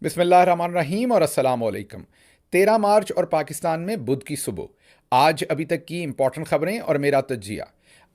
बिस्मिल्लाहिर्रहमानिर्रहीम और अस्सलाम वालेकुम। 13 मार्च और पाकिस्तान में बुध की सुबह। आज अभी तक की इंपॉर्टेंट खबरें और मेरा तज्जिया।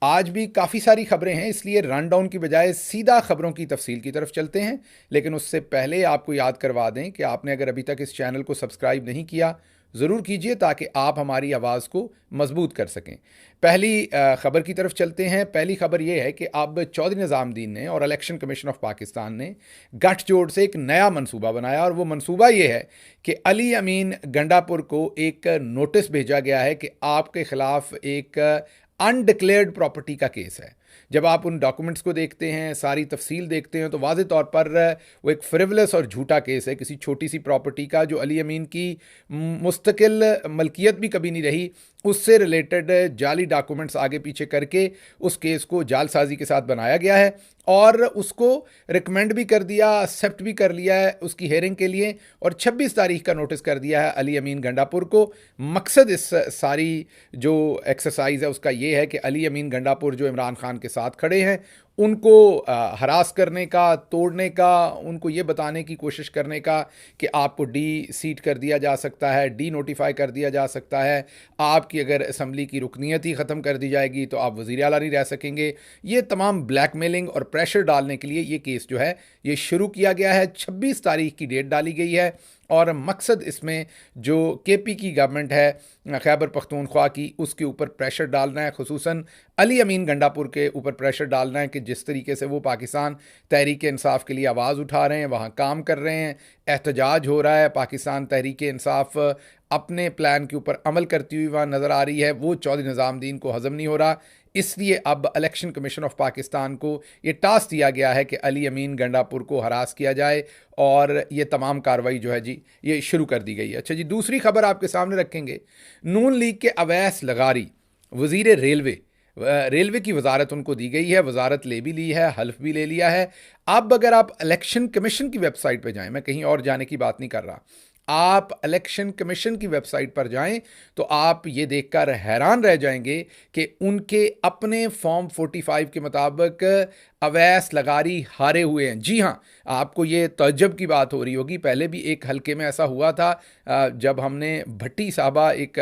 आज भी काफ़ी सारी खबरें हैं, इसलिए रन डाउन की बजाय सीधा खबरों की तफसील की तरफ चलते हैं। लेकिन उससे पहले आपको याद करवा दें कि आपने अगर अभी तक इस चैनल को सब्सक्राइब नहीं किया ज़रूर कीजिए ताकि आप हमारी आवाज़ को मजबूत कर सकें। पहली ख़बर की तरफ चलते हैं। पहली खबर यह है कि अब चौधरी निज़ामुद्दीन ने और इलेक्शन कमीशन ऑफ पाकिस्तान ने गठजोड़ से एक नया मंसूबा बनाया और वो मंसूबा ये है कि अली अमीन गंडापुर को एक नोटिस भेजा गया है कि आपके ख़िलाफ़ एक अनडिक्लेयर्ड प्रॉपर्टी का केस है। जब आप उन डॉक्यूमेंट्स को देखते हैं, सारी तफसील देखते हैं, तो वाज़ेह तौर पर वो एक फ्रिवलेस और झूठा केस है किसी छोटी सी प्रॉपर्टी का जो अली अमीन की मुस्तकिल मलकियत भी कभी नहीं रही, उससे रिलेटेड जाली डॉक्यूमेंट्स आगे पीछे करके उस केस को जालसाजी के साथ बनाया गया है और उसको रिकमेंड भी कर दिया, एक्सेप्ट भी कर लिया है उसकी हेयरिंग के लिए और 26 तारीख का नोटिस कर दिया है अली अमीन गंडापुर को। मकसद इस सारी जो एक्सरसाइज है उसका ये है कि अली अमीन गंडापुर जो इमरान खान के साथ खड़े हैं उनको हरास करने का, तोड़ने का, उनको ये बताने की कोशिश करने का कि आपको डी सीट कर दिया जा सकता है, डी नोटिफाई कर दिया जा सकता है, आपकी अगर असम्बली की रुकनीत ही ख़त्म कर दी जाएगी तो आप वज़ीर आला नहीं रह सकेंगे। ये तमाम ब्लैकमेलिंग और प्रेशर डालने के लिए ये केस जो है ये शुरू किया गया है। 26 तारीख की डेट डाली गई है और मकसद इसमें जो केपी की गवर्नमेंट है खैबर पख्तूनख्वा की उसके ऊपर प्रेशर डालना है, खुसूसन अली अमीन गंडापुर के ऊपर प्रेशर डालना है कि जिस तरीके से वो पाकिस्तान तहरीक इंसाफ के लिए आवाज़ उठा रहे हैं, वहाँ काम कर रहे हैं, एहतजाज हो रहा है, पाकिस्तान तहरीक इंसाफ अपने प्लान के ऊपर अमल करती हुई वहाँ नज़र आ रही है, वो चौधरी निज़ामुद्दीन को हज़म नहीं हो रहा। इसलिए अब इलेक्शन कमीशन ऑफ पाकिस्तान को ये टास्क दिया गया है कि अली अमीन गंडापुर को हरास किया जाए और ये तमाम कार्रवाई जो है जी ये शुरू कर दी गई है। अच्छा जी, दूसरी खबर आपके सामने रखेंगे। नून लीग के अवैस लगारी वज़ीर रेलवे की वजारत उनको दी गई है, वजारत ले भी ली है, हल्फ भी ले लिया है। अब अगर आप इलेक्शन कमीशन की वेबसाइट पर जाएं, मैं कहीं और जाने की बात नहीं कर रहा, आप इलेक्शन कमीशन की वेबसाइट पर जाएं तो आप ये देखकर हैरान रह जाएंगे कि उनके अपने फॉर्म 45 के मुताबिक अवैस लगारी हारे हुए हैं। जी हाँ, आपको ये तअज्जुब की बात हो रही होगी, पहले भी एक हल्के में ऐसा हुआ था जब हमने भट्टी साहबा एक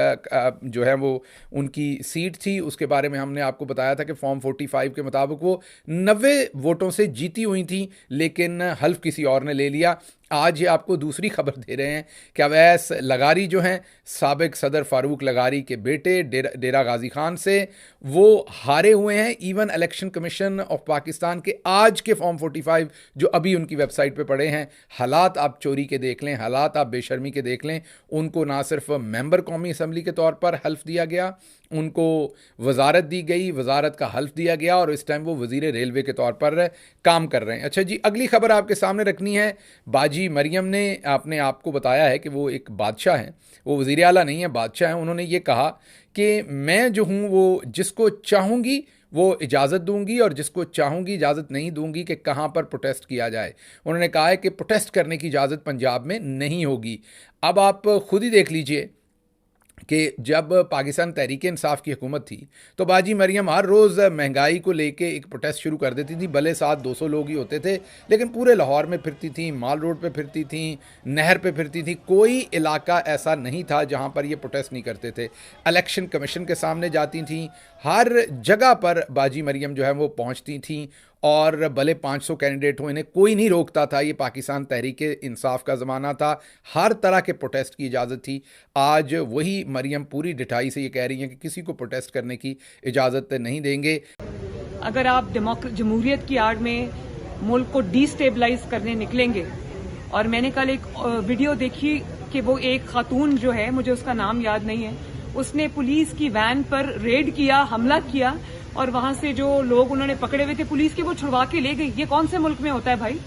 जो है वो उनकी सीट थी, उसके बारे में हमने आपको बताया था कि फॉर्म 45 के मुताबिक वो 90 वोटों से जीती हुई थी, लेकिन हल्फ किसी और ने ले लिया। आज ये आपको दूसरी खबर दे रहे हैं कि अवैस लगारी जो हैं साबिक सदर फारूक लगारी के बेटे डेरा गाजी खान से वो हारे हुए हैं। Even election commission of Pakistan के आज के फॉर्म 45 जो अभी उनकी वेबसाइट पे पड़े हैं, हालात आप चोरी के देख लें, हालात आप बेशर्मी के देख लें। उनको ना सिर्फ मेंबर कौमी असम्बली के तौर पर हल्फ दिया गया, उनको वजारत दी गई, वजारत का हल्फ दिया गया और इस टाइम वो वज़ीर रेलवे के तौर पर काम कर रहे हैं। अच्छा जी, अगली खबर आपके सामने रखनी है। बाजी मरियम ने अपने आप को बताया है कि वो एक बादशाह हैं, वो वज़ीर आला नहीं है, बादशाह हैं। उन्होंने ये कहा कि मैं जो हूँ वो जिसको चाहूँगी वो इजाज़त दूंगी और जिसको चाहूँगी इजाज़त नहीं दूंगी कि कहाँ पर प्रोटेस्ट किया जाए। उन्होंने कहा है कि प्रोटेस्ट करने की इजाज़त पंजाब में नहीं होगी। अब आप खुद ही देख लीजिए कि जब पाकिस्तान तहरीक इंसाफ की हुकूमत थी तो बाजी मरियम हर रोज़ महंगाई को लेके एक प्रोटेस्ट शुरू कर देती थी। भले साथ 200 लोग ही होते थे, लेकिन पूरे लाहौर में फिरती थी, माल रोड पे फिरती थी, नहर पे फिरती थी। कोई इलाका ऐसा नहीं था जहाँ पर ये प्रोटेस्ट नहीं करते थे। इलेक्शन कमीशन के सामने जाती थी, हर जगह पर बाजी मरियम जो है वो पहुँचती थी और भले 500 कैंडिडेट हो, इन्हें कोई नहीं रोकता था। ये पाकिस्तान तहरीक इंसाफ का ज़माना था, हर तरह के प्रोटेस्ट की इजाज़त थी। आज वही मरियम पूरी डिठाई से ये कह रही हैं कि किसी को प्रोटेस्ट करने की इजाज़त नहीं देंगे। अगर आप जमहूरियत की आड़ में मुल्क को डिस्टेबलाइज करने निकलेंगे, और मैंने कल एक वीडियो देखी कि वो एक खातून जो है, मुझे उसका नाम याद नहीं है, उसने पुलिस की वैन पर रेड किया, हमला किया और वहां से जो लोग उन्होंने पकड़े हुए थे पुलिस के, वो छुड़वा के ले गई। ये कौन से मुल्क में होता है भाई?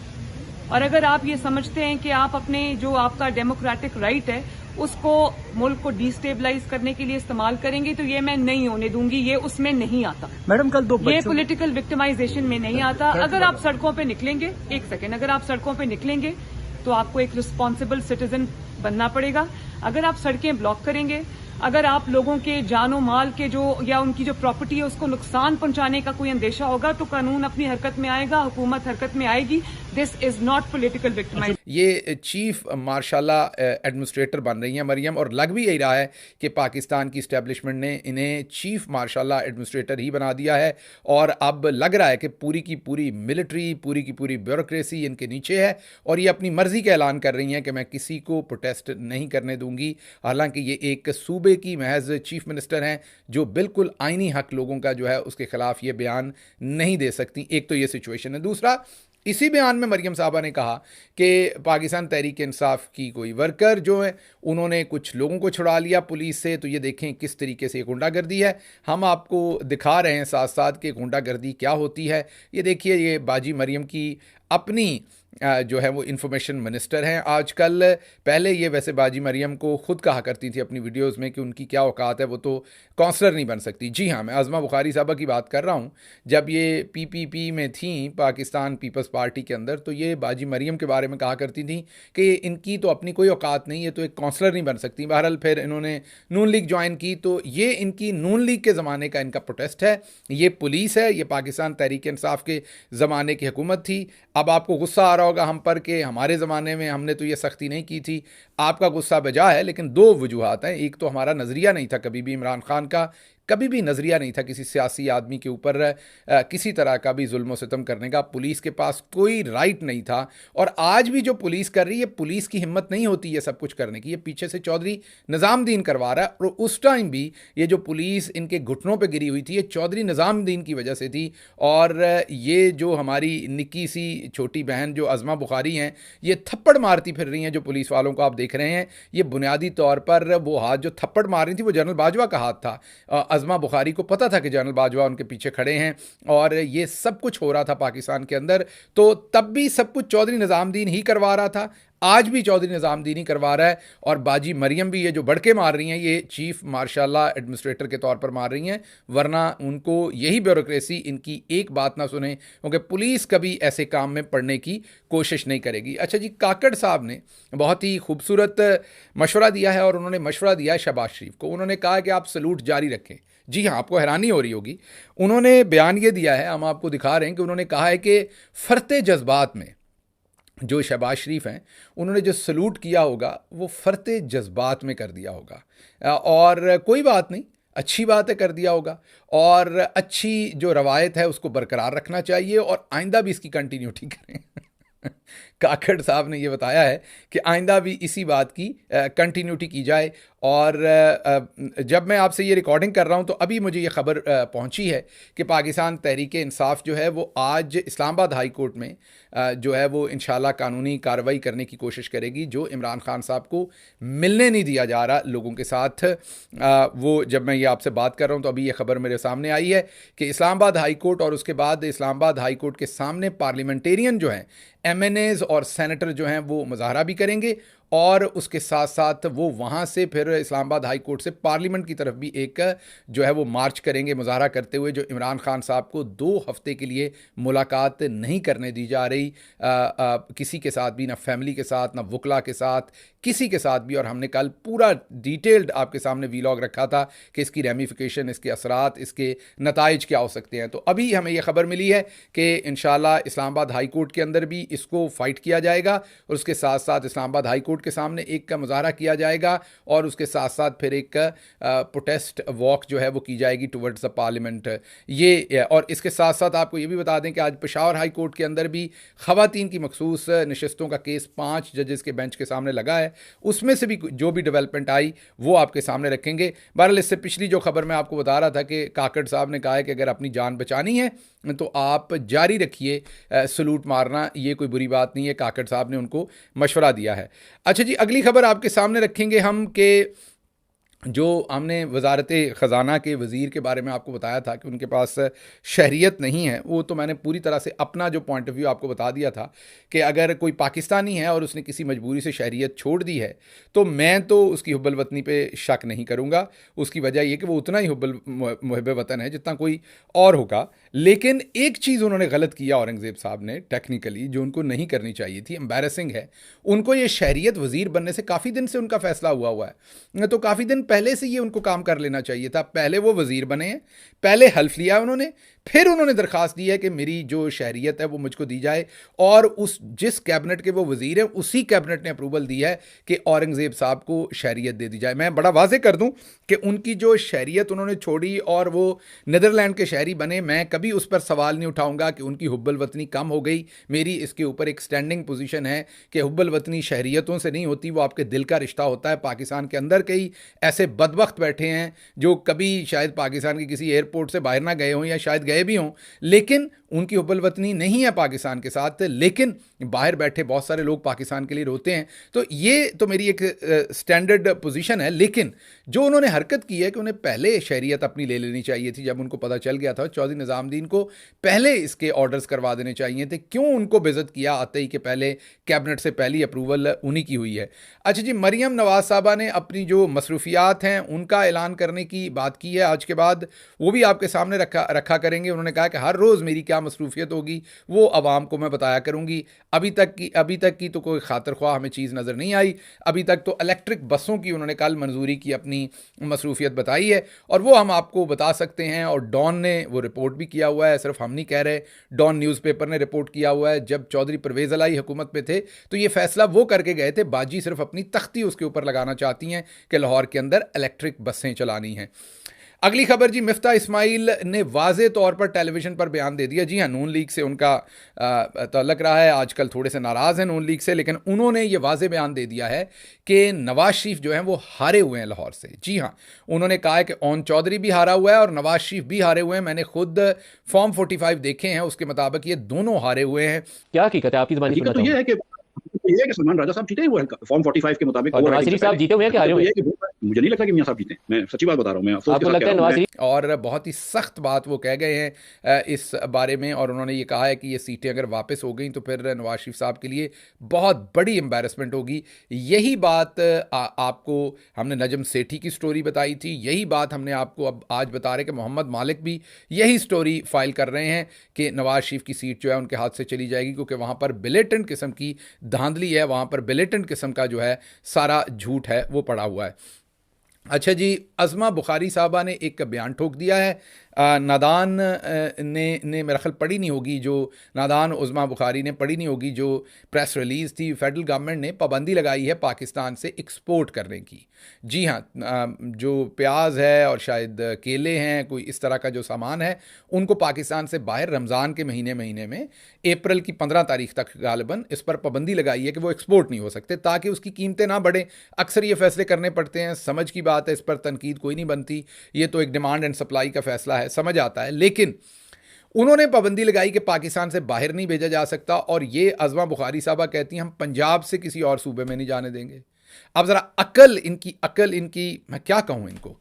और अगर आप ये समझते हैं कि आप अपने जो आपका डेमोक्रेटिक राइट है उसको मुल्क को डिस्टेबलाइज करने के लिए इस्तेमाल करेंगे तो ये मैं नहीं होने दूंगी। ये उसमें नहीं आता मैडम। कल ये पॉलिटिकल विक्टिमाइजेशन में नहीं आता। अगर आप सड़कों पे निकलेंगे, एक सेकेंड, अगर आप सड़कों पे निकलेंगे तो आपको एक रिस्पॉन्सिबल सिटीजन बनना पड़ेगा। अगर आप सड़कें ब्लॉक करेंगे, अगर आप लोगों के जानो माल के जो या उनकी जो प्रॉपर्टी है उसको नुकसान पहुंचाने का कोई अंदेशा होगा तो कानून अपनी हरकत में आएगा, हुकूमत हरकत में आएगी। This is not political victimization. ये चीफ मार्शाला एडमिनिस्ट्रेटर बन रही हैं मरियम, और लग भी यही रहा है कि पाकिस्तान की इस्टेब्लिशमेंट ने इन्हें चीफ मार्शाला एडमिनिस्ट्रेटर ही बना दिया है, और अब लग रहा है कि पूरी की पूरी मिलिट्री, पूरी की पूरी ब्यूरोक्रेसी इनके नीचे है, और ये अपनी मर्जी का ऐलान कर रही हैं कि मैं किसी को प्रोटेस्ट नहीं करने दूंगी। हालांकि ये एक सूबे की महज चीफ मिनिस्टर हैं जो बिल्कुल आईनी हक लोगों का जो है उसके खिलाफ ये बयान नहीं दे सकती। एक तो ये सिचुएशन है। दूसरा, इसी बयान में मरियम साहबा ने कहा कि पाकिस्तान तहरीक इंसाफ की कोई वर्कर जो है उन्होंने कुछ लोगों को छुड़ा लिया पुलिस से। तो ये देखें किस तरीके से गुंडागर्दी है। हम आपको दिखा रहे हैं साथ साथ कि गुंडागर्दी क्या होती है। ये देखिए, ये बाजी मरियम की अपनी जो है वो इंफॉर्मेशन मिनिस्टर हैं आजकल। पहले ये वैसे बाजी मरियम को खुद कहा करती थी अपनी वीडियोस में कि उनकी क्या औकात है, वो तो काउंसलर नहीं बन सकती। जी हाँ, मैं आज़मा बुखारी साहबा की बात कर रहा हूँ। जब ये पीपीपी में थी, पाकिस्तान पीपल्स पार्टी के अंदर, तो ये बाजी मरियम के बारे में कहा करती थी कि इनकी तो अपनी कोई औकात नहीं है, तो एक काउंसलर नहीं बन सकती। बहरहाल फिर इन्होंने नून लीग ज्वाइन की, तो ये इनकी नून लीग के ज़माने का इनका प्रोटेस्ट है। ये पुलिस है, ये पाकिस्तान तहरीक इंसाफ के ज़माने की हुकूमत थी। अब आपको गुस्सा आ रहा होगा हम पर कि हमारे ज़माने में हमने तो ये सख्ती नहीं की थी। आपका गुस्सा बजा है, लेकिन दो वजूहात हैं। एक तो हमारा नज़रिया नहीं था कभी भी, इमरान खान का कभी भी नज़रिया नहीं था किसी सियासी आदमी के ऊपर किसी तरह का भी जुल्म सितम करने का। पुलिस के पास कोई राइट नहीं था, और आज भी जो पुलिस कर रही है, पुलिस की हिम्मत नहीं होती ये सब कुछ करने की। ये पीछे से चौधरी निज़ामुद्दीन करवा रहा है, और उस टाइम भी ये जो पुलिस इनके घुटनों पे गिरी हुई थी, ये चौधरी निज़ामुद्दीन की वजह से थी। और ये जो हमारी निक्की सी छोटी बहन जो आज़मा बुखारी हैं, ये थप्पड़ मारती फिर रही हैं जो पुलिस वालों को आप देख रहे हैं। ये बुनियादी तौर पर वो हाथ जो थप्पड़ मार रही थी वो जनरल बाजवा का हाथ था। आज़मा बुखारी को पता था कि जनरल बाजवा उनके पीछे खड़े हैं, और ये सब कुछ हो रहा था पाकिस्तान के अंदर। तो तब भी सब कुछ चौधरी निज़ामुद्दीन ही करवा रहा था, आज भी चौधरी निज़ामुद्दीन ही करवा रहा है। और बाजी मरियम भी ये जो बढ़के मार रही हैं, ये चीफ मार्शाला एडमिनिस्ट्रेटर के तौर पर मार रही हैं, वरना उनको यही ब्यूरोक्रेसी इनकी एक बात ना सुने, क्योंकि पुलिस कभी ऐसे काम में पड़ने की कोशिश नहीं करेगी। अच्छा जी, काकड़ साहब ने बहुत ही खूबसूरत मशवरा दिया है, और उन्होंने मशवरा दिया है शहबाज शरीफ को। उन्होंने कहा कि आप सलूट जारी रखें। जी हाँ, आपको हैरानी हो रही होगी, उन्होंने बयान ये दिया है, हम आपको दिखा रहे हैं कि उन्होंने कहा है कि फरते जज्बात में जो शहबाज शरीफ हैं, उन्होंने जो सलूट किया होगा वो फरते जज्बात में कर दिया होगा। और कोई बात नहीं, अच्छी बात है, कर दिया होगा, और अच्छी जो रवायत है उसको बरकरार रखना चाहिए, और आइंदा भी इसकी कंटिन्यूटी करें। काकड़ साहब ने ये बताया है कि आइंदा भी इसी बात की कंटिन्यूटी की जाए। और जब मैं आपसे ये रिकॉर्डिंग कर रहा हूँ तो अभी मुझे ये ख़बर पहुँची है कि पाकिस्तान तहरीक इंसाफ जो है वो आज इस्लामाबाद हाई कोर्ट में जो है वो इंशाल्लाह कानूनी कार्रवाई करने की कोशिश करेगी, जो इमरान खान साहब को मिलने नहीं दिया जा रहा लोगों के साथ। वो जब मैं ये आपसे बात कर रहा हूँ तो अभी ये ख़बर मेरे सामने आई है कि इस्लामाबाद हाई कोर्ट और उसके बाद इस्लामाबाद हाई कोर्ट के सामने पार्लियामेंटेरियन जो हैं, MNAs और सेनेटर जो हैं, वो मुजाहरा भी करेंगे, और उसके साथ साथ वो वहाँ से फिर इस्लामाबाद हाई कोर्ट से पार्लियामेंट की तरफ भी एक जो है वो मार्च करेंगे, मुजाहरा करते हुए, जो इमरान खान साहब को 2 हफ्ते के लिए मुलाकात नहीं करने दी जा रही किसी के साथ भी, ना फैमिली के साथ, ना वकला के साथ, किसी के साथ भी। और हमने कल पूरा डिटेल्ड आपके सामने वीलॉग रखा था कि इसकी रेमिफिकेशन, इसके असरात, इसके नताइज क्या हो सकते हैं। तो अभी हमें यह खबर मिली है कि इंशाल्लाह इस्लामाबाद हाई कोर्ट के अंदर भी इसको फाइट किया जाएगा, और उसके साथ साथ इस्लामाबाद हाई कोर्ट के सामने एक का मुजाहरा किया जाएगा, और उसके साथ साथ फिर एक प्रोटेस्ट वॉक जो है वो की जाएगी टुवर्ड्स द पार्लियामेंट। ये, और इसके साथ साथ आपको ये भी बता दें कि आज पेशावर हाई कोर्ट के अंदर भी ख़वातीन की मखसूस नशस्तों का केस 5 जजेस के बेंच के सामने लगा है। उसमें से भी जो भी डेवलपमेंट आई वो आपके सामने रखेंगे। बहरहाल इससे पिछली जो खबर मैं आपको बता रहा था कि काकड़ साहब ने कहा है कि अगर अपनी जान बचानी है तो आप जारी रखिए सलूट मारना, ये कोई बुरी बात नहीं है। काकड़ साहब ने उनको मशवरा दिया है। अच्छा जी, अगली खबर आपके सामने रखेंगे हम कि जो हमने वजारत ख़जाना के वज़ीर के बारे में आपको बताया था कि उनके पास शहरियत नहीं है, वो तो मैंने पूरी तरह से अपना जो पॉइंट ऑफ व्यू आपको बता दिया था कि अगर कोई पाकिस्तानी है और उसने किसी मजबूरी से शहरियत छोड़ दी है तो मैं तो उसकी हुब्बुल वतनी पे शक नहीं करूँगा। उसकी वजह ये कि वो उतना ही हुब्बुल मुहिब वतन है जितना कोई और होगा। लेकिन एक चीज़ उन्होंने गलत किया औरंगज़ेब साहब ने टेक्निकली, जो उनको नहीं करनी चाहिए थी, एम्बैरसिंग है। उनको ये शहरियत वज़ीर बनने से काफ़ी दिन से उनका फ़ैसला हुआ है, तो काफ़ी दिन पहले से ये उनको काम कर लेना चाहिए था। पहले वो वज़ीर बने हैं, पहले हल्फ लिया उन्होंने, फिर उन्होंने दरखास्त दी है कि मेरी जो शहरियत है वो मुझको दी जाए, और उस जिस कैबिनेट के वो वजीर हैं उसी कैबिनेट ने अप्रूवल दी है कि औरंगज़ेब साहब को शहरियत दे दी जाए। मैं बड़ा वाजे कर दूं कि उनकी जो शहरियत उन्होंने छोड़ी और वो नीदरलैंड के शहरी बने, मैं कभी उस पर सवाल नहीं उठाऊंगा कि उनकी हुब्बुल वतनी कम हो गई। मेरी इसके ऊपर एक स्टैंडिंग पोजीशन है कि हुब्बुल वतनी शहरियतों से नहीं होती, वो आपके दिल का रिश्ता होता है। पाकिस्तान के अंदर कई ऐसे बदबख्त बैठे हैं जो कभी शायद पाकिस्तान के किसी एयरपोर्ट से बाहर ना गए हों या शायद गए भी हों, लेकिन उनकी हुब्बुल वतनी नहीं है पाकिस्तान के साथ, लेकिन बाहर बैठे बहुत सारे लोग पाकिस्तान के लिए रोते हैं। तो ये तो मेरी एक स्टैंडर्ड पोजीशन है। लेकिन जो उन्होंने हरकत की है कि उन्हें पहले शहरियत अपनी ले लेनी चाहिए थी, जब उनको पता चल गया था, चौधरी निज़ामुद्दीन को पहले इसके ऑर्डर्स करवा देने चाहिए थे। क्यों उनको बेइज्जत किया आते ही कि पहले कैबिनेट से पहली अप्रूवल उन्हीं की हुई है। अच्छा जी, मरियम नवाज साहबा ने अपनी जो मसरूफियात हैं उनका ऐलान करने की बात की है आज के बाद, वो भी आपके सामने रखा करेंगे। उन्होंने कहा कि हर रोज़ मेरी क्या मसरूफियत होगी वो आवाम को मैं बताया करूंगी। अभी तक की तो कोई खातिर ख्वाह हमें चीज़ नज़र नहीं आई। अभी तक तो इलेक्ट्रिक बसों की उन्होंने कल मंजूरी की अपनी मसरूफियत बताई है, और वो हम आपको बता सकते हैं। और डॉन ने वो रिपोर्ट भी किया हुआ है, सिर्फ हम नहीं कह रहे, डॉन न्यूज़पेपर ने रिपोर्ट किया हुआ है। जब चौधरी परवेज़ इलाही हुकूमत पे थे तो ये फैसला वो करके गए थे, बाजी सिर्फ अपनी तख्ती उसके ऊपर लगाना चाहती हैं कि लाहौर के अंदर इलेक्ट्रिक बसें चलानी हैं। अगली खबर जी, मिफ्ता इस्माइल ने वाज़े तौर पर टेलीविज़न पर बयान दे दिया। जी हाँ, नून लीग से उनका तल्लुक़ रहा है, आजकल थोड़े से नाराज़ हैं नून लीग से, लेकिन उन्होंने ये वाज़े बयान दे दिया है कि नवाज शरीफ जो हैं वो हारे हुए हैं लाहौर से। जी हाँ, उन्होंने कहा है कि ओन चौधरी भी हारा हुआ है और नवाज शरीफ भी हारे हुए हैं। मैंने खुद फॉर्म 45 देखे हैं, उसके मुताबिक ये दोनों हारे हुए हैं। क्या हकीकत है आपकी ज़बानी? हकीकत तो ये है कि सलमान राजा साहब जीते हुए हैं फॉर्म 45 के मुताबिक। नवाज शरीफ साहब जीते हुए हैं कि हारे हुए हैं? मुझे नहीं लगता कि मियां साहब जीते। मैं सच्ची बात बता रहा हूं, मैं अफसोस के साथ कह रहा हूं। और बहुत ही सख्त बात वो कह गए हैं इस बारे में, और उन्होंने ये कहा है कि ये सीटें अगर वापस हो गई तो फिर नवाज शरीफ साहब के लिए बहुत बड़ी एम्बैरसमेंट होगी। यही बात आपको हमने नजम सेठी की स्टोरी बताई थी, यही बात हमने आपको अब आज बता रहे कि मोहम्मद मालिक भी यही स्टोरी फाइल कर रहे हैं कि नवाज शरीफ की सीट जो है उनके हाथ से चली जाएगी, क्योंकि वहाँ पर बिलेटेंट किस्म की धांधली है, वहाँ पर बिलेटेंट किस्म का जो है सारा झूठ है वो पड़ा हुआ है। अच्छा जी, अज़मा बुखारी साहबा ने एक बयान ठोक दिया है। नादान ने मेरा ख्याल पढ़ी नहीं होगी, जो नादान उज़मा बुखारी ने पढ़ी नहीं होगी जो प्रेस रिलीज़ थी। फेडरल गवर्नमेंट ने पाबंदी लगाई है पाकिस्तान से एक्सपोर्ट करने की। जी हाँ, जो प्याज है और शायद केले हैं, कोई इस तरह का जो सामान है, उनको पाकिस्तान से बाहर रमज़ान के महीने में अप्रैल की 15 तारीख तक गालिबन इस पर पाबंदी लगाई है कि वो एक्सपोर्ट नहीं हो सकते, ताकि उसकी कीमतें ना बढ़ें। अक्सर ये फैसले करने पड़ते हैं, समझ की बात है, इस पर तनकीद कोई नहीं बनती, ये तो एक डिमांड एंड सप्लाई का फैसला है, समझ आता है। लेकिन उन्होंने पाबंदी लगाई कि पाकिस्तान से बाहर नहीं भेजा जा सकता, और ये अज़मा बुखारी साहबा कहती हैं हम पंजाब से किसी और सूबे में नहीं जाने देंगे। अब ज़रा अकल इनकी मैं क्या कहूँ इनको,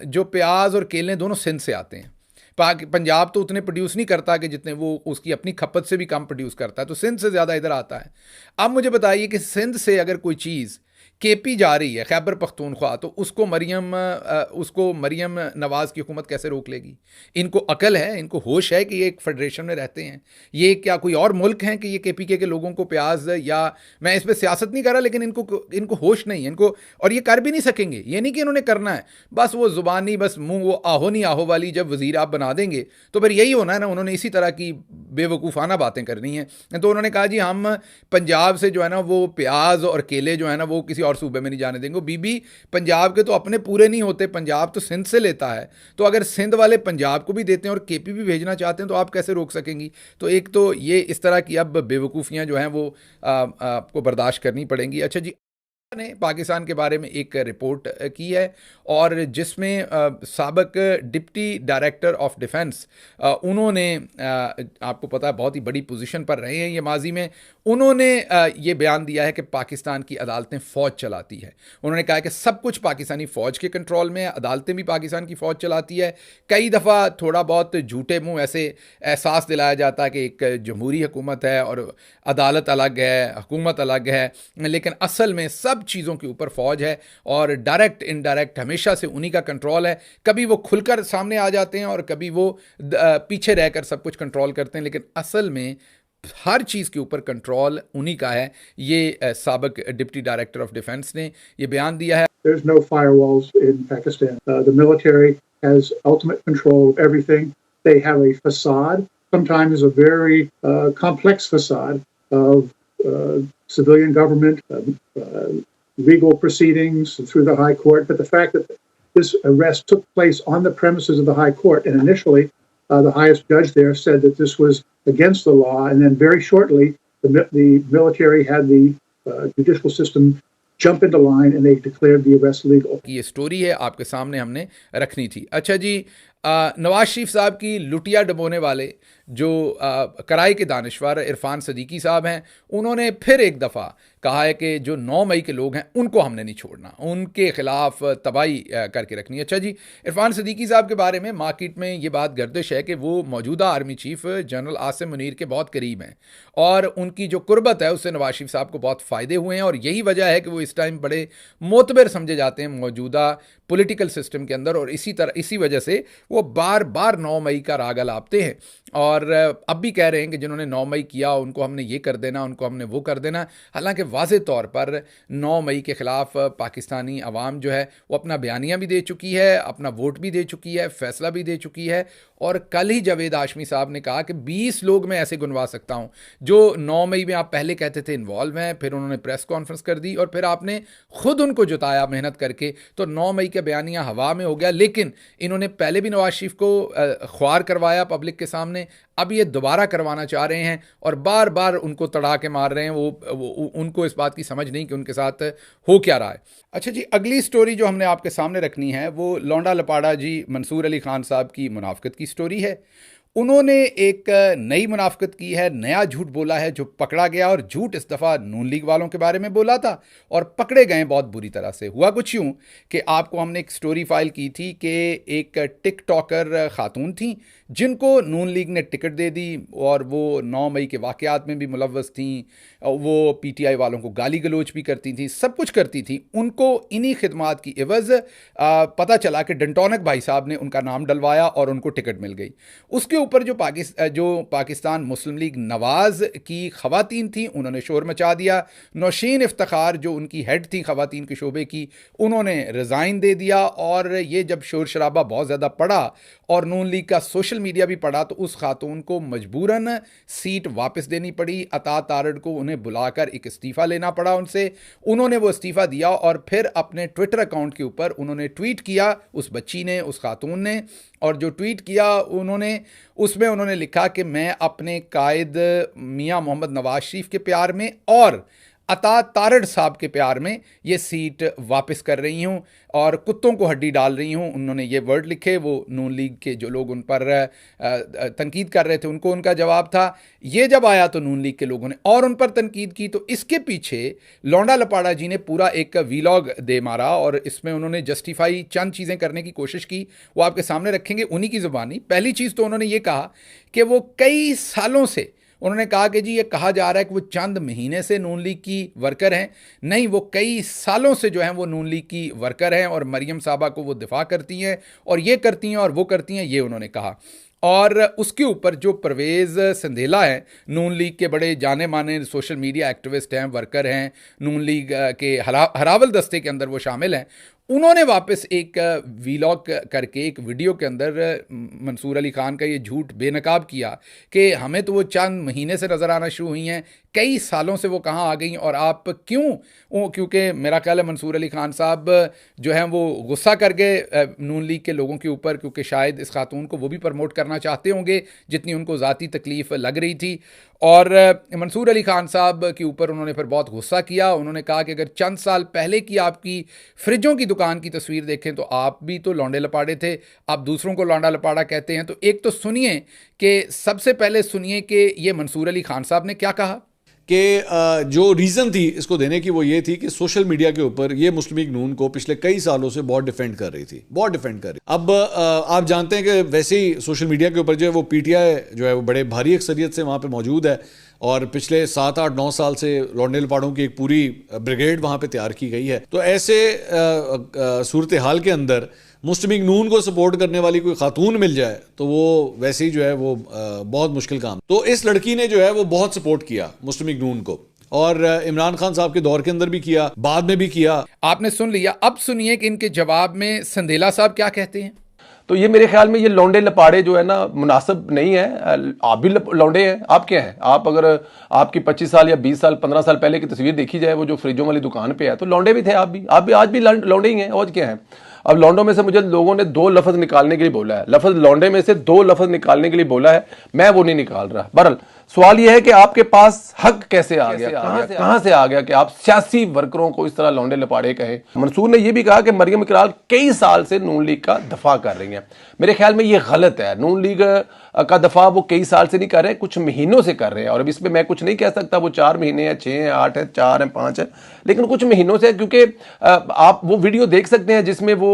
जो प्याज और केले दोनों सिंध से आते हैं। पंजाब तो उतने प्रोड्यूस नहीं करता कि जितने वो उसकी अपनी खपत से भी कम प्रोड्यूस करता है, तो सिंध से ज़्यादा इधर आता है। अब मुझे बताइए कि सिंध से अगर कोई चीज़ केपी जा रही है, खैबर पख्तूनख्वा, तो उसको मरियम नवाज़ की हुकूमत कैसे रोक लेगी? इनको अकल है, इनको होश है कि ये एक फेडरेशन में रहते हैं। ये क्या कोई और मुल्क हैं कि ये केपीके के लोगों को प्याज, या मैं इस पर सियासत नहीं कर रहा, लेकिन इनको होश नहीं है इनको, और ये कर भी नहीं सकेंगे। ये नहीं कि इन्होंने करना है, बस वो ज़ुबानी, बस मुंह वो आहो नहीं आहो वाली जब वज़ीर आप बना देंगे तो फिर यही होना है ना। उन्होंने इसी तरह की बेवकूफ़ाना बातें करनी हैं। तो उन्होंने कहा जी हम पंजाब से जो है ना वो प्याज और केले जो है ना वो किसी और सूबे में नहीं जाने देंगे। बीबी, पंजाब के तो अपने पूरे नहीं होते, पंजाब तो सिंध से लेता है, तो अगर सिंध वाले पंजाब को भी देते हैं और केपी भी भेजना चाहते हैं तो आप कैसे रोक सकेंगी? तो एक तो ये इस तरह की अब बेवकूफ़ियाँ जो हैं वो आपको बर्दाश्त करनी पड़ेंगी। अच्छा जी, ने पाकिस्तान के बारे में एक रिपोर्ट की है, और जिसमें साबिक डिप्टी डायरेक्टर ऑफ डिफेंस, उन्होंने आपको पता है बहुत ही बड़ी पोजीशन पर रहे हैं ये माजी में, उन्होंने ये बयान दिया है कि पाकिस्तान की अदालतें फ़ौज चलाती है। उन्होंने कहा कि सब कुछ पाकिस्तानी फ़ौज के कंट्रोल में है, अदालतें भी पाकिस्तान की फ़ौज चलाती है। कई दफ़ा थोड़ा बहुत झूठे मुँह ऐसे एहसास दिलाया जाता है कि एक जमहूरी हुकूमत है और अदालत अलग है, हुकूमत अलग है, लेकिन असल में सब चीज़ों के ऊपर फ़ौज है, और डायरेक्ट इनडायरेक्ट हमेशा से उन्हीं का कंट्रोल है। कभी वो खुलकर सामने आ जाते हैं और कभी वो पीछे रहकर सब कुछ कंट्रोल करते हैं, लेकिन असल में हर चीज़ के ऊपर कंट्रोल उन्हीं का है। ये साबिक डिप्टी डायरेक्टर ऑफ डिफेंस ने ये बयान दिया है। There's no firewalls in Pakistan. The military has ultimate control of everything. They have a facade, sometimes a very complex facade of civilian government, legal proceedings through the High Court. But the fact that this arrest took place on the premises of the High Court, and initially the highest judge there said that this was against the law, and then very shortly the military had the judicial system jump into line and they declared the arrest legal. ये story है आपके सामने हमने रखनी थी। अच्छा जी, नवाज शरीफ साहब की लुटिया डबोने वाले जो कराई के दानिश्वर इरफान सदीकी साहब हैं, उन्होंने फिर एक दफ़ा कहा है कि जो 9 मई के लोग हैं उनको हमने नहीं छोड़ना, उनके खिलाफ तबाही करके रखनी है। अच्छा जी, इरफान सदीकी साहब के बारे में मार्केट में ये बात गर्दिश है कि वो मौजूदा army chief general Asim Munir के बहुत करीब हैं और उनकी जो कुर्बत है उससे नवाज शरीफ साहब को बहुत फ़ायदे हुए हैं और यही वजह है कि वो इस टाइम बड़े मोतबर समझे जाते हैं मौजूदा पॉलिटिकल सिस्टम के अंदर, और इसी वजह से वो बार बार 9 मई का राग अलापते हैं और अब भी कह रहे हैं कि जिन्होंने 9 मई किया उनको हमने ये कर देना, उनको हमने वो कर देना। हालांकि वाज़े तौर पर 9 मई के ख़िलाफ़ पाकिस्तानी अवाम जो है वो अपना बयानिया भी दे चुकी है, अपना वोट भी दे चुकी है, फ़ैसला भी दे चुकी है। और कल ही जावेद हाशमी साहब ने कहा कि 20 लोग मैं ऐसे गिनवा सकता हूं जो 9 मई में आप पहले कहते थे इन्वॉल्व हैं, फिर उन्होंने प्रेस कॉन्फ्रेंस कर दी और फिर आपने खुद उनको जुताया मेहनत करके, तो 9 मई का बयानिया हवा में हो गया। लेकिन इन्होंने पहले भी नवाज शरीफ को ख्वार करवाया पब्लिक के सामने, अब ये दोबारा करवाना चाह रहे हैं और बार बार उनको तड़ा के मार रहे हैं। वो उनको इस बात की समझ नहीं कि उनके साथ हो क्या रहा है। अच्छा जी, अगली स्टोरी जो हमने आपके सामने रखनी है वो लौंडा लपाड़ा जी मंसूर अली खान साहब की मुनाफकत की स्टोरी है। उन्होंने एक नई मुनाफकत की है, नया झूठ बोला है जो पकड़ा गया, और झूठ इस दफ़ा नून लीग वालों के बारे में बोला था और पकड़े गए बहुत बुरी तरह से। हुआ कुछ यूँ कि आपको हमने एक स्टोरी फाइल की थी कि एक टिकटॉकर खातून थी जिनको नून लीग ने टिकट दे दी और वो 9 मई के वाक़यात में भी मुलव्वस थी, वो पीटीआई वालों को गाली गलोच भी करती थी, सब कुछ करती थी। उनको इन्हीं खिदमात की एवज़ पता चला कि डंटोनक भाई साहब ने उनका नाम डलवाया और उनको टिकट मिल गई। उसके ऊपर जो पाकिस्तान मुस्लिम लीग नवाज़ की ख़वातीन थी उन्होंने शोर मचा दिया। नौशीन इफ्तिखार जो उनकी हेड थी ख़वातीन के शोबे की, उन्होंने रिज़ाइन दे दिया। और ये जब शोर शराबा बहुत ज़्यादा पड़ा और नून लीग का सोशल मीडिया भी पड़ा तो उस खातून को मजबूरन सीट वापस देनी पड़ी। अता तारड़ को उन्हें बुलाकर एक इस्तीफ़ा लेना पड़ा उनसे। उन्होंने वो इस्तीफ़ा दिया और फिर अपने ट्विटर अकाउंट के ऊपर उन्होंने ट्वीट किया, उस बच्ची ने, उस खातून ने। और जो ट्वीट किया उसमें उन्होंने लिखा कि मैं अपने कायद मियां मोहम्मद नवाज शरीफ के प्यार में और अता तारड़ साहब के प्यार में ये सीट वापस कर रही हूँ और कुत्तों को हड्डी डाल रही हूँ। उन्होंने ये वर्ड लिखे। वो नून लीग के जो लोग उन पर तनकीद कर रहे थे उनको उनका जवाब था। ये जब आया तो नून लीग के लोगों ने और उन पर तनकीद की। तो इसके पीछे लौंडा लपाड़ा जी ने पूरा एक वीलॉग दे मारा और इसमें उन्होंने जस्टिफाई चंद चीज़ें करने की कोशिश की, वो आपके सामने रखेंगे उन्हीं की ज़ुबानी। पहली चीज़ तो उन्होंने ये कहा कि वो कई सालों से, उन्होंने कहा कि जी ये कहा जा रहा है कि वो चंद महीने से नून लीग की वर्कर हैं, नहीं वो कई सालों से जो हैं वो नून लीग की वर्कर हैं और मरियम साहबा को वो दिफा करती हैं और ये करती हैं और वो करती हैं, ये उन्होंने कहा। और उसके ऊपर जो परवेज़ संधेला हैं, नून लीग के बड़े जाने माने सोशल मीडिया एक्टिविस्ट हैं, वर्कर हैं, नून लीग के हरावल दस्ते के अंदर वो शामिल हैं, उन्होंने वापस एक वीलॉग करके एक वीडियो के अंदर मंसूर अली खान का ये झूठ बेनकाब किया कि हमें तो वो चंद महीने से नज़र आना शुरू हुई हैं, कई सालों से वो कहाँ आ गई और आप क्योंकि मेरा ख्याल है मंसूर अली खान साहब जो हैं वो गुस्सा कर गए नून लीग के लोगों के ऊपर, क्योंकि शायद इस खातून को वो भी प्रमोट करना चाहते होंगे जितनी उनको ज़ाती तकलीफ़ लग रही थी। और मंसूर अली खान साहब के ऊपर उन्होंने फिर बहुत गुस्सा किया। उन्होंने कहा कि अगर चंद साल पहले की आपकी फ्रिजों की दुकान की तस्वीर देखें तो आप भी तो लौंडे लपाड़े थे, आप दूसरों को लौंडा लपाड़ा कहते हैं। तो एक तो सुनिए कि सबसे पहले सुनिए कि ये मंसूर अली खान साहब ने क्या कहा कि जो रीज़न थी इसको देने की वो ये थी कि सोशल मीडिया के ऊपर ये मुस्लिम लीग नून को पिछले कई सालों से बहुत डिफेंड कर रही थी, बहुत डिफेंड कर रही। अब आप जानते हैं कि वैसे ही सोशल मीडिया के ऊपर जो है वो पीटीआई जो है वो बड़े भारी अक्सरियत से वहाँ पे मौजूद है और पिछले 7, 8, 9 साल से लौंडे लपाड़ों की एक पूरी ब्रिगेड वहाँ पे तैयार की गई है। तो ऐसे सूरत हाल के अंदर मुस्लिम लीग नून को सपोर्ट करने वाली कोई खातून मिल जाए तो वो वैसे ही जो है वो बहुत मुश्किल काम। तो इस लड़की ने जो है वो बहुत सपोर्ट किया मुस्लिम लीग नून को और इमरान खान साहब के दौर के अंदर भी किया, बाद में भी किया। आपने सुन लिया। अब सुनिए कि इनके जवाब में संधेला साहब क्या कहते हैं। तो ये मेरे ख्याल में ये लौंडे लपाड़े जो है ना मुनासिब नहीं है। आप भी लौंडे हैं, आप क्या हैं? आप अगर आपकी 25 साल या 20 साल 15 साल पहले की तस्वीर देखी जाए, वो जो फ्रिजों वाली दुकान पे है, तो लौंडे भी थे। आप भी आज भी लौंडे ही हैं, और क्या है। अब लौंडों में से मुझे लोगों ने 2 लफ्ज निकालने के लिए बोला है, लफ्ज लौंडे में से 2 लफ्ज निकालने के लिए बोला है, मैं वो नहीं निकाल रहा। बहरहाल सवाल यह है कि आपके पास हक कैसे आ गया, कहां से आ गया कि आप सियासी वर्करों को इस तरह लौंडे लपाड़े कहे। मंसूर ने यह भी कहा कि मरियम इकरार कई साल से नून लीग का दफा कर रही हैं। मेरे ख्याल में यह गलत है। नून लीग का दफा वो कई साल से नहीं कर रहे, कुछ महीनों से कर रहे हैं। और अब इसमें मैं कुछ नहीं कह सकता वो 4 महीने हैं, 6 हैं, 8 हैं, 4 हैं, 5 हैं, लेकिन कुछ महीनों से, क्योंकि आप वो वीडियो देख सकते हैं जिसमें वो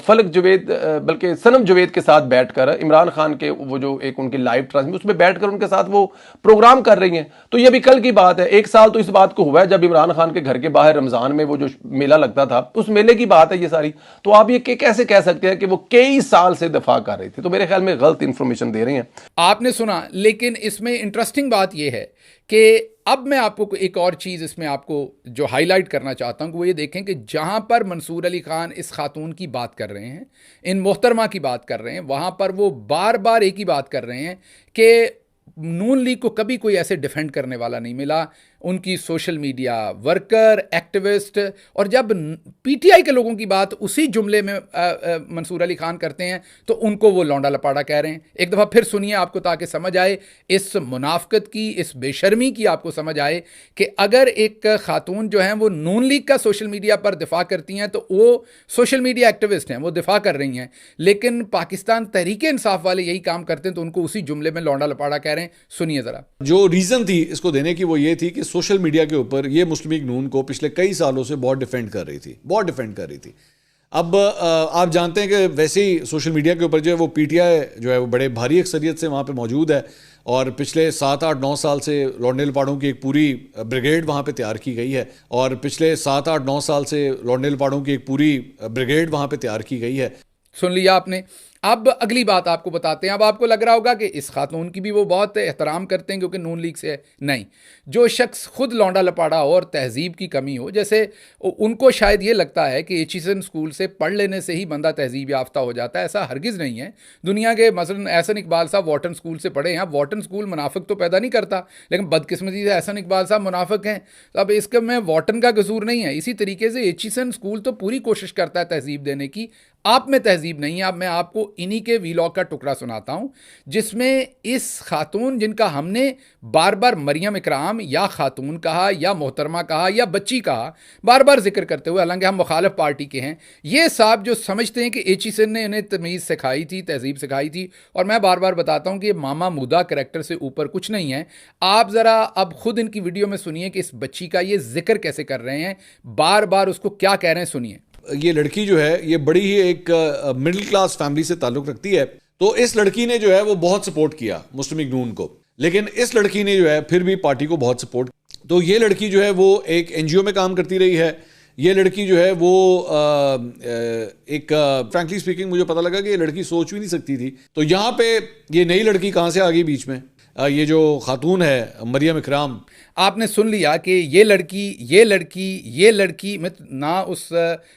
फलक जुवेद बल्कि सनम जुवेद के साथ बैठकर इमरान खान के वो जो एक उनकी लाइव ट्रांसमिशन उसमें बैठकर उनके साथ वो प्रोग्राम कर रही हैं। तो ये भी कल की बात है। 1 साल तो इस बात को हुआ है जब इमरान खान के घर के बाहर रमजान में वो जो मेला लगता था, उस मेले की बात है ये सारी। तो आप ये कैसे कह सकते हैं कि वो कई साल से दफा कर रही थी? तो मेरे ख्याल में गलत इंफॉर्मेशन दे रही हैं। आपने सुना, लेकिन इसमें इंटरेस्टिंग बात यह है कि अब मैं आपको एक और चीज़ इसमें आपको जो हाईलाइट करना चाहता हूं कि वो ये देखें कि जहां पर मंसूर अली खान इस खातून की बात कर रहे हैं, इन मोहतरमा की बात कर रहे हैं, वहां पर वो बार बार एक ही बात कर रहे हैं कि नून लीग को कभी कोई ऐसे डिफेंड करने वाला नहीं मिला। उनकी सोशल मीडिया वर्कर, एक्टिविस्ट, और जब पीटीआई के लोगों की बात उसी जुमले में मंसूर अली खान करते हैं तो उनको वो लौंडा लपाड़ा कह रहे हैं। एक दफ़ा फिर सुनिए आपको, ताकि समझ आए इस मुनाफकत की, इस बेशर्मी की आपको समझ आए कि अगर एक खातून जो हैं वो नून लीग का सोशल मीडिया पर दिफा करती हैं तो वो सोशल मीडिया एक्टिविस्ट हैं, वो दिफा कर रही हैं, लेकिन पाकिस्तान तहरीक इंसाफ वाले यही काम करते हैं तो उनको उसी जुमले में लौंडा लपाड़ा कह रहे हैं। सुनिए ज़रा। जो रीज़न थी इसको देने की वो ये थी कि सोशल मीडिया के ऊपर ये मुस्लिम लीग नून को पिछले कई सालों से बहुत डिफेंड कर रही थी। अब आप जानते हैं कि वैसे ही सोशल मीडिया के ऊपर जो है वो पीटीआई जो है वो बड़े भारी अक्सरियत से वहाँ पे मौजूद है, और पिछले 7, 8, 9 साल से लौंडे लपाड़ों की एक पूरी ब्रिगेड वहाँ पे तैयार की गई है, और पिछले 7, 8, 9 साल से लौंडे लपाड़ों की एक पूरी ब्रिगेड वहाँ पे तैयार की गई है। सुन लिया आपने। अब अगली बात आपको बताते हैं। अब आपको लग रहा होगा कि इस खातून की भी वो बहुत एहतराम करते हैं क्योंकि नून लीग से है। नहीं, जो शख्स खुद लौंडा लपाड़ा हो और तहजीब की कमी हो, जैसे उनको शायद ये लगता है कि एचिसन स्कूल से पढ़ लेने से ही बंदा तहजीब याफ्ता हो जाता है, ऐसा हरगिज़ नहीं है। दुनिया के मसलन एहसन इकबाल साहब वॉटन स्कूल से पढ़े हैं। वॉटन स्कूल मुनाफिक तो पैदा नहीं करता, लेकिन बदकिस्मती से एहसन इकबाल साहब मुनाफिक हैं। तो अब इसका में वॉटन का कसूर नहीं है। इसी तरीके से एचिसन स्कूल तो पूरी कोशिश करता है तहजीब देने की, आप में तहजीब नहीं है। अब मैं आपको इन्हीं के वीलॉग का टुकड़ा सुनाता हूं जिसमें इस खातून, जिनका हमने बार बार मरियम इकराम या खातून कहा या मोहतरमा कहा या बच्ची कहा, बार बार जिक्र करते हुए, हालांकि हम मुखालिफ पार्टी के हैं, ये साहब जो समझते हैं कि एचिसन ने इन्हें तमीज़ सिखाई थी, तहजीब सिखाई थी। और मैं बार बार बताता हूं कि मामा मुदा करैक्टर से ऊपर कुछ नहीं है। आप ज़रा अब खुद इनकी वीडियो में सुनिए कि इस बच्ची का ये जिक्र कैसे कर रहे हैं, बार बार उसको क्या कह रहे हैं, सुनिए। ये लड़की जो है ये बड़ी ही एक मिडिल क्लास फैमिली से ताल्लुक़ रखती है, तो इस लड़की ने जो है वो बहुत सपोर्ट किया मुस्लिम लीग नून को, लेकिन इस लड़की ने जो है फिर भी पार्टी को बहुत सपोर्ट। तो ये लड़की जो है वो एक एनजीओ में काम करती रही है। ये लड़की जो है वो एक फ्रैंकली स्पीकिंग मुझे पता लगा कि ये लड़की सोच भी नहीं सकती थी। तो यहाँ पे ये नई लड़की कहाँ से आ गई बीच में? ये जो खातून है मरियम इकराम, आपने सुन लिया कि ये लड़की में ना उस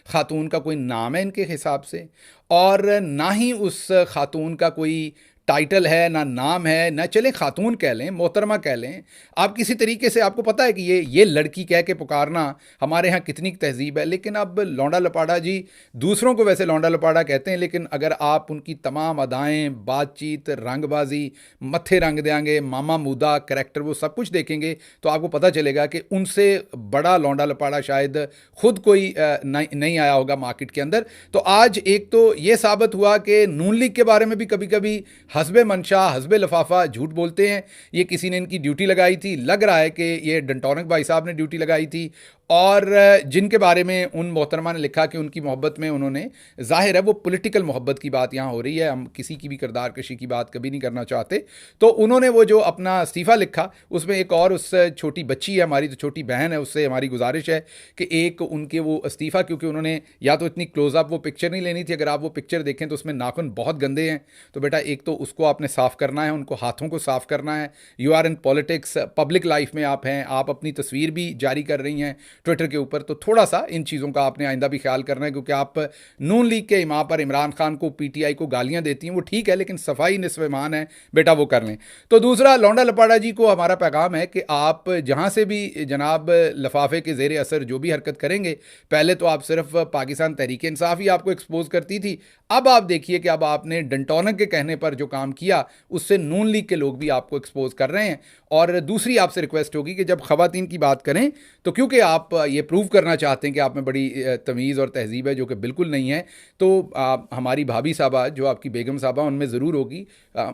खातून का कोई नाम है इनके हिसाब से, और ना ही उस खातून का कोई टाइटल है, ना नाम है, ना चले खातून कह लें, मोहतरमा कह लें। आप किसी तरीके से, आपको पता है कि ये लड़की कह के पुकारना हमारे यहाँ कितनी तहजीब है। लेकिन अब लौंडा लपाड़ा जी, दूसरों को वैसे लौंडा लपाड़ा कहते हैं, लेकिन अगर आप उनकी तमाम अदाएँ, बातचीत, रंगबाजी, मत्थे रंग देंगे, मामा मुदा करैक्टर, वो सब कुछ देखेंगे तो आपको पता चलेगा कि उनसे बड़ा लौंडा लपाड़ा शायद खुद कोई नहीं आया होगा मार्केट के अंदर। तो आज एक तो ये साबित हुआ कि नून लीग के बारे में भी कभी कभी हस्बे मंशा, हस्बे लफाफा झूठ बोलते हैं। ये किसी ने इनकी ड्यूटी लगाई थी, लग रहा है कि ये डंटोनिक भाई साहब ने ड्यूटी लगाई थी, और जिनके बारे में उन मोहतरमा ने लिखा कि उनकी मोहब्बत में उन्होंने, जाहिर है वो पॉलिटिकल मोहब्बत की बात यहाँ हो रही है, हम किसी की भी किरदार कशी की बात कभी नहीं करना चाहते। तो उन्होंने वो जो अपना इस्तीफ़ा लिखा, उसमें एक और उस छोटी बच्ची है हमारी, तो छोटी बहन है, उससे हमारी गुजारिश है कि एक उनके वो इस्तीफ़ा, क्योंकि उन्होंने या तो इतनी क्लोज़अप वो पिक्चर नहीं लेनी थी, अगर आप वो पिक्चर देखें तो उसमें नाखून बहुत गंदे हैं। तो बेटा एक तो उसको आपने साफ़ करना है, उनको हाथों को साफ़ करना है। You are in politics, public life में आप हैं, आप अपनी तस्वीर भी जारी कर रही हैं, ट्विटर के ऊपर, तो थोड़ा सा इन चीज़ों का आपने आइंदा भी ख्याल करना है, क्योंकि आप नून लीग के इमाम पर इमरान खान को पीटीआई को गालियां देती हैं, वो ठीक है, लेकिन सफाई निस्फ़ ईमान है बेटा, वो कर लें। तो दूसरा, लौंडा लपाड़ा जी को हमारा पैगाम है कि आप जहाँ से भी जनाब लफाफे के ज़ेर असर जो भी हरकत करेंगे, पहले तो आप सिर्फ पाकिस्तान तहरीक इंसाफ ही आपको एक्सपोज करती थी, अब आप देखिए कि अब आपने डंटोनक के कहने पर जो काम किया उससे नून लीग के लोग भी आपको एक्सपोज कर रहे हैं। और दूसरी आपसे रिक्वेस्ट होगी कि जब ख़वातीन की बात करें तो क्योंकि आप ये प्रूव करना चाहते हैं कि आप में बड़ी तमीज़ और तहजीब है, जो कि बिल्कुल नहीं है, तो हमारी भाभी साहबा जो आपकी बेगम साहबा उनमें ज़रूर होगी,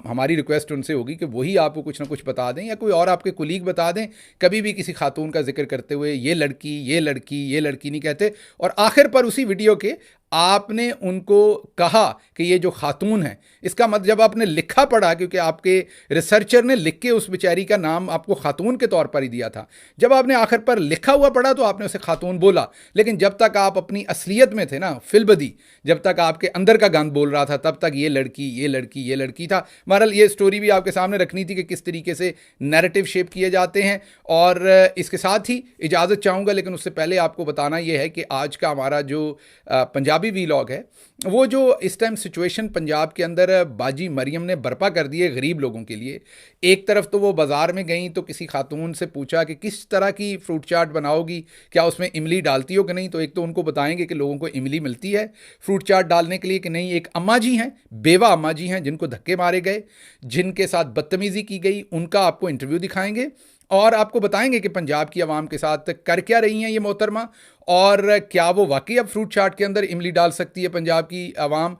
हमारी रिक्वेस्ट उनसे होगी कि वही आपको कुछ ना कुछ बता दें, या कोई और आपके कुलीग बता दें, कभी भी किसी खातून का जिक्र करते हुए ये लड़की ये लड़की ये लड़की नहीं कहते। और आखिर पर उसी वीडियो के आपने उनको कहा कि ये जो खातून है, इसका मतलब जब आपने लिखा पढ़ा, क्योंकि आपके रिसर्चर ने लिख के उस बेचारी का नाम आपको खातून के तौर पर ही दिया था, जब आपने आखिर पर लिखा हुआ पढ़ा तो आपने उसे खातून बोला, लेकिन जब तक आप अपनी असलियत में थे ना, फिलबदी, जब तक आपके अंदर का गंद बोल रहा था, तब तक ये लड़की ये लड़की ये लड़की था। बहरहाल ये स्टोरी भी आपके सामने रखनी थी कि किस तरीके से नैरेटिव शेप किए जाते हैं। और इसके साथ ही इजाज़त चाहूँगा, लेकिन उससे पहले आपको बताना यह है कि आज का हमारा जो पंजाबी वीलॉग है, वो जो इस टाइम सिचुएशन पंजाब के अंदर बाजी मरियम ने बर्पा कर दी है गरीब लोगों के लिए। एक तरफ तो वो बाज़ार में गई तो किसी खातून से पूछा कि किस तरह की फ्रूट चाट बनाओगी, क्या उसमें इमली डालती हो कि नहीं, तो एक तो उनको बताएंगे कि लोगों को इमली मिलती है फ्रूट चाट डालने के लिए कि नहीं। एक अम्मा जी हैं, बेवा अम्मा जी हैं, जिनको धक्के मारे गए, जिनके साथ बदतमीज़ी की गई, उनका आपको इंटरव्यू दिखाएंगे और आपको बताएंगे कि पंजाब की आवाम के साथ कर क्या रही हैं ये मोहतरमा, और क्या वो वाकई अब फ्रूट चाट के अंदर इमली डाल सकती है पंजाब की आवाम,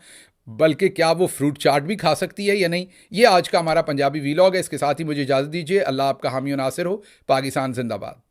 बल्कि क्या वो फ्रूट चाट भी खा सकती है या नहीं। ये आज का हमारा पंजाबी वीलॉग है। इसके साथ ही मुझे इजाज़त दीजिए। अल्लाह आपका हामी और नासिर हो। पाकिस्तान जिंदाबाद।